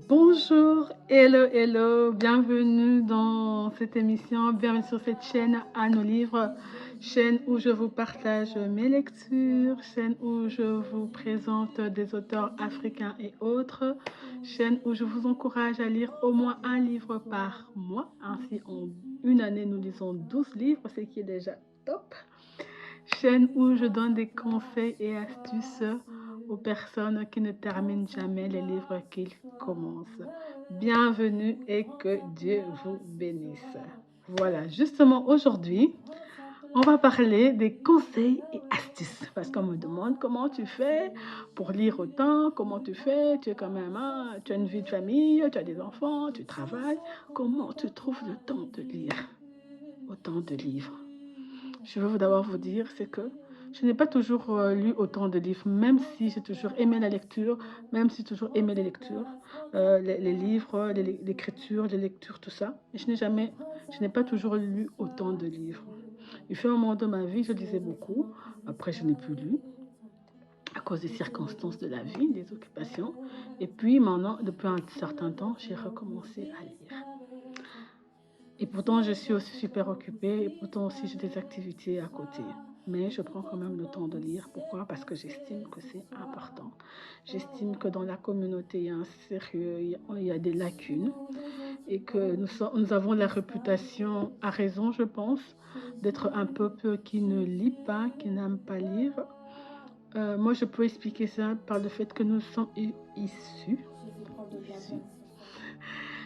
Bonjour, hello, hello, bienvenue dans cette émission, bienvenue sur cette chaîne à nos livres, chaîne où je vous partage mes lectures, chaîne où je vous présente des auteurs africains et autres, chaîne où je vous encourage à lire au moins un livre par mois. Ainsi, en une année, nous lisons 12 livres, ce qui est déjà top. Chaîne où je donne des conseils et astuces aux personnes qui ne terminent jamais les livres qu'ils commencent. Bienvenue et que Dieu vous bénisse. Voilà, justement aujourd'hui, on va parler des conseils et astuces. Parce qu'on me demande comment tu fais pour lire autant, comment tu fais, tu es quand même, tu as une vie de famille, tu as des enfants, tu travailles. Comment tu trouves le temps de lire autant de livres? Je veux d'abord vous dire, c'est que je n'ai pas toujours lu autant de livres, même si j'ai toujours aimé la lecture, même si j'ai toujours aimé les lectures, les livres, l'écriture, les lectures, tout ça. Mais je n'ai pas toujours lu autant de livres. Il fait un moment de ma vie, je lisais beaucoup. Après, je n'ai plus lu à cause des circonstances de la vie, des occupations. Et puis maintenant, depuis un certain temps, j'ai recommencé à lire. Et pourtant, je suis aussi super occupée et pourtant aussi j'ai des activités à côté. Mais je prends quand même le temps de lire. Pourquoi? Parce que j'estime que c'est important. J'estime que dans la communauté, il y a un sérieux, il y a des lacunes et que nous avons la réputation, à raison je pense, d'être un peuple qui ne lit pas, qui n'aime pas lire. Moi, je peux expliquer ça par le fait que nous sommes issus.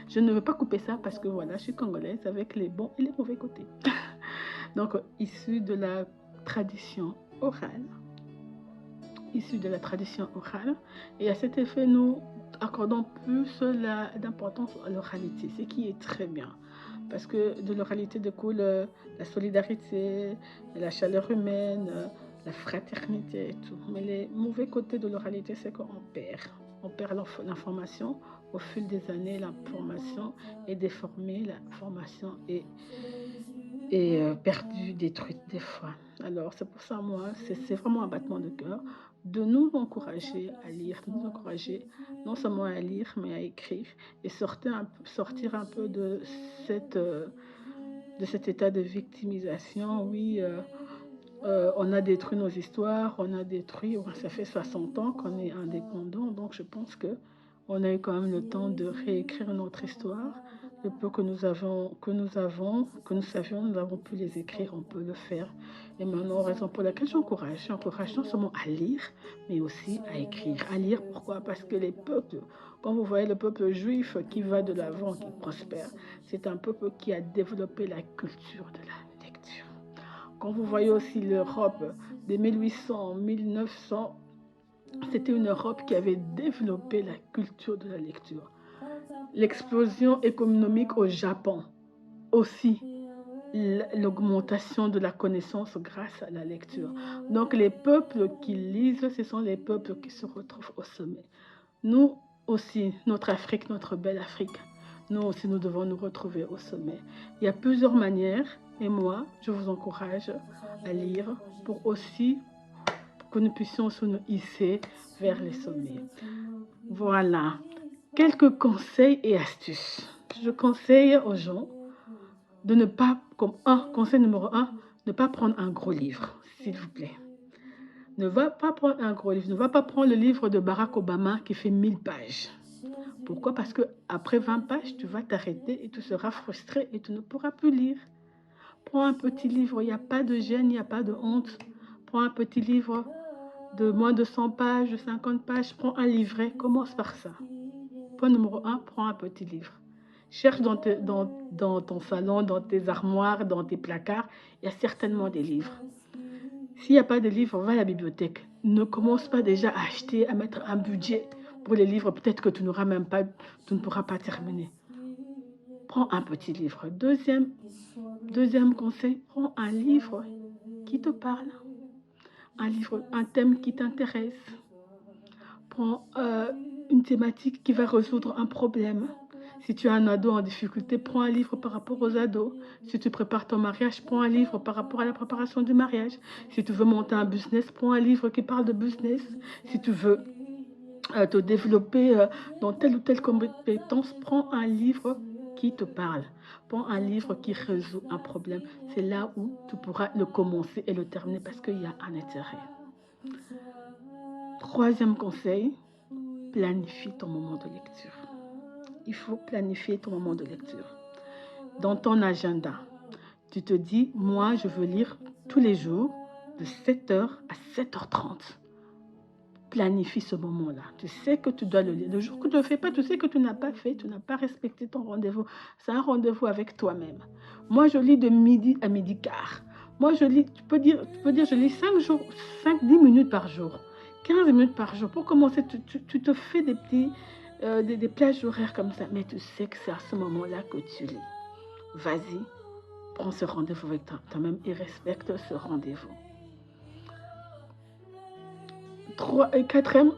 Je ne veux pas couper ça parce que voilà, je suis congolaise avec les bons et les mauvais côtés. Donc, issu de la tradition orale. Issu de la tradition orale. Et à cet effet, nous accordons plus d'importance à l'oralité, ce qui est très bien. Parce que de l'oralité découle la solidarité, la chaleur humaine, la fraternité et tout. Mais les mauvais côtés de l'oralité, c'est qu'on perd. On perd l'information au fil des années, l'information est déformée, l'information est perdue, détruite des fois. Alors c'est pour ça, moi, c'est vraiment un battement de cœur de nous encourager à lire, de nous encourager non seulement à lire, mais à écrire et sortir un peu de cet état de victimisation. Oui, on a détruit nos histoires, on a détruit, ça fait 60 ans qu'on est indépendant, donc je pense que on a eu quand même le temps de réécrire notre histoire. Le peu que nous savions, nous avons pu les écrire, on peut le faire. Et maintenant, raison pour laquelle j'encourage non seulement à lire, mais aussi à écrire. À lire, pourquoi? Parce que les peuples, quand vous voyez le peuple juif qui va de l'avant, qui prospère, c'est un peuple qui a développé la culture de la lecture. Quand vous voyez aussi l'Europe des 1800, 1900, c'était une Europe qui avait développé la culture de la lecture. L'explosion économique au Japon aussi, l'augmentation de la connaissance grâce à la lecture. Donc les peuples qui lisent, ce sont les peuples qui se retrouvent au sommet. Nous aussi, notre Afrique, notre belle Afrique, nous aussi, nous devons nous retrouver au sommet. Il y a plusieurs manières et moi, je vous encourage à lire pour aussi que nous puissions nous hisser vers les sommets. Voilà, quelques conseils et astuces. Je conseille aux gens de ne pas, conseil numéro 1, ne pas prendre un gros livre, s'il vous plaît. Ne va pas prendre un gros livre, ne va pas prendre le livre de Barack Obama qui fait 1000 pages. Pourquoi? Parce qu'après 20 pages, tu vas t'arrêter et tu seras frustré et tu ne pourras plus lire. Prends un petit livre, il n'y a pas de gêne, il n'y a pas de honte. Prends un petit livre de moins de 100 pages, de 50 pages, prends un livret, commence par ça. Point numéro 1, prends un petit livre. Cherche dans ton salon, dans tes armoires, dans tes placards, il y a certainement des livres. S'il n'y a pas de livre, va à la bibliothèque. Ne commence pas déjà à acheter, à mettre un budget pour les livres, peut-être que tu ne pourras pas terminer. Prends un petit livre. Deuxième conseil, prends un livre qui te parle, un thème qui t'intéresse. Prends une thématique qui va résoudre un problème. Si tu as un ado en difficulté, prends un livre par rapport aux ados. Si tu prépares ton mariage, prends un livre par rapport à la préparation du mariage. Si tu veux monter un business, prends un livre qui parle de business. Si tu veux te développer dans telle ou telle compétence, prends un livre qui te parle. Prends un livre qui résout un problème. C'est là où tu pourras le commencer et le terminer parce qu'il y a un intérêt. Troisième conseil, planifie ton moment de lecture. Il faut planifier ton moment de lecture. Dans ton agenda, tu te dis, moi, je veux lire tous les jours de 7h à 7h30. Planifie ce moment-là. Tu sais que tu dois le lire. Le jour que tu ne le fais pas, tu sais que tu n'as pas fait, tu n'as pas respecté ton rendez-vous. C'est un rendez-vous avec toi-même. Moi, je lis de midi à midi quart. Moi, je lis, tu peux dire, je lis 10 minutes par jour, 15 minutes par jour. Pour commencer, tu te fais des petits, des plages horaires comme ça. Mais tu sais que c'est à ce moment-là que tu lis. Vas-y, prends ce rendez-vous avec toi-même et respecte ce rendez-vous. Quatrième,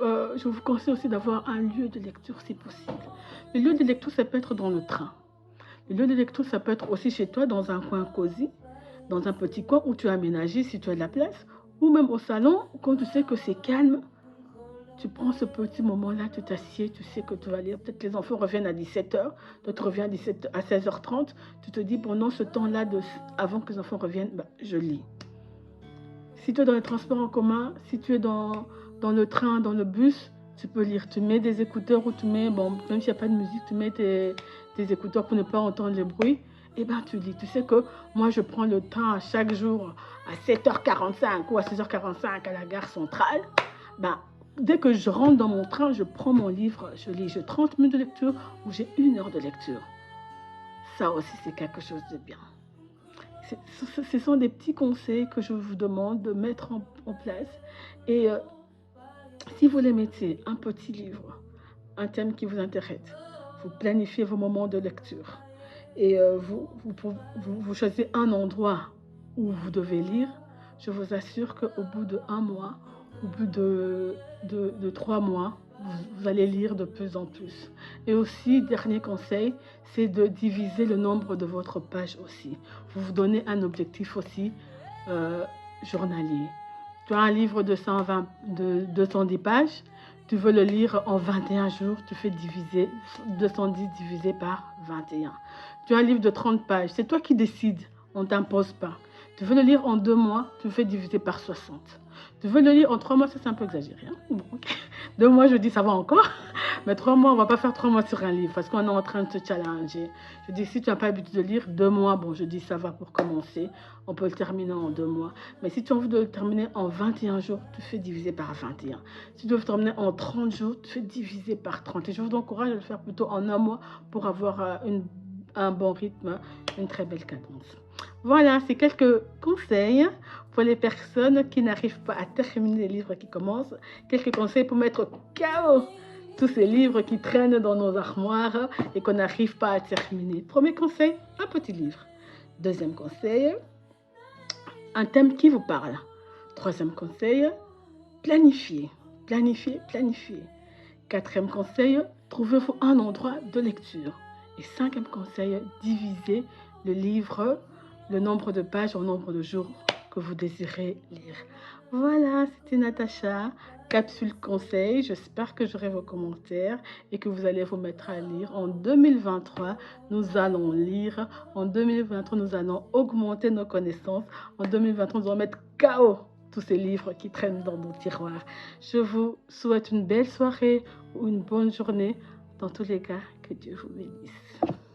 je vous conseille aussi d'avoir un lieu de lecture si possible. Le lieu de lecture, ça peut être dans le train. Le lieu de lecture, ça peut être aussi chez toi, dans un coin cosy, dans un petit coin où tu as aménagé si tu as de la place, ou même au salon, quand tu sais que c'est calme, tu prends ce petit moment-là, tu t'assieds, tu sais que tu vas lire. Peut-être que les enfants reviennent à 17h, toi tu reviens à 16h30, tu te dis pendant ce temps-là, avant que les enfants reviennent, je lis. Si tu es dans les transports en commun, si tu es dans le train, dans le bus, tu peux lire. Tu mets des écouteurs ou tu mets, même s'il n'y a pas de musique, tu mets tes écouteurs pour ne pas entendre les bruits. Et bien, tu lis. Tu sais que moi, je prends le train chaque jour à 7h45 ou à 6h45 à la gare centrale. Dès que je rentre dans mon train, je prends mon livre, je lis. J'ai 30 minutes de lecture ou j'ai 1 heure de lecture. Ça aussi, c'est quelque chose de bien. Ce sont des petits conseils que je vous demande de mettre en place. Et si vous les mettez, un petit livre, un thème qui vous intéresse, vous planifiez vos moments de lecture et vous choisissez un endroit où vous devez lire, je vous assure qu'au bout d'1 mois, au bout de 3 mois, vous allez lire de plus en plus. Et aussi, dernier conseil, c'est de diviser le nombre de votre page aussi. Vous vous donnez un objectif aussi journalier. Tu as un livre de 210 pages, tu veux le lire en 21 jours, tu fais 210 divisé par 21. Tu as un livre de 30 pages, c'est toi qui décides, on ne t'impose pas. Tu veux le lire en 2 mois, tu fais diviser par 60. Tu veux le lire en 3 mois, ça c'est un peu exagéré. Hein? Bon, okay. 2 mois, je dis ça va encore. Mais 3 mois, on ne va pas faire 3 mois sur un livre parce qu'on est en train de se challenger. Je dis, si tu n'as pas l'habitude de lire, 2 mois, bon, je dis ça va pour commencer. On peut le terminer en 2 mois. Mais si tu as envie de le terminer en 21 jours, tu fais diviser par 21. Si tu veux le terminer en 30 jours, tu fais diviser par 30. Et je vous encourage à le faire plutôt en 1 mois pour avoir un bon rythme, une très belle cadence. Voilà, c'est quelques conseils pour les personnes qui n'arrivent pas à terminer les livres qui commencent. Quelques conseils pour mettre KO tous ces livres qui traînent dans nos armoires et qu'on n'arrive pas à terminer. Premier conseil, un petit livre. Deuxième conseil, un thème qui vous parle. Troisième conseil, planifiez. Planifiez, planifiez. Quatrième conseil, trouvez-vous un endroit de lecture. Et cinquième conseil, divisez le livre, le nombre de pages au nombre de jours que vous désirez lire. Voilà, c'était Natacha, capsule conseil. J'espère que j'aurai vos commentaires et que vous allez vous mettre à lire. En 2023, nous allons lire. En 2023, nous allons augmenter nos connaissances. En 2023, nous allons mettre KO tous ces livres qui traînent dans nos tiroirs. Je vous souhaite une belle soirée ou une bonne journée. Dans tous les cas, que Dieu vous bénisse.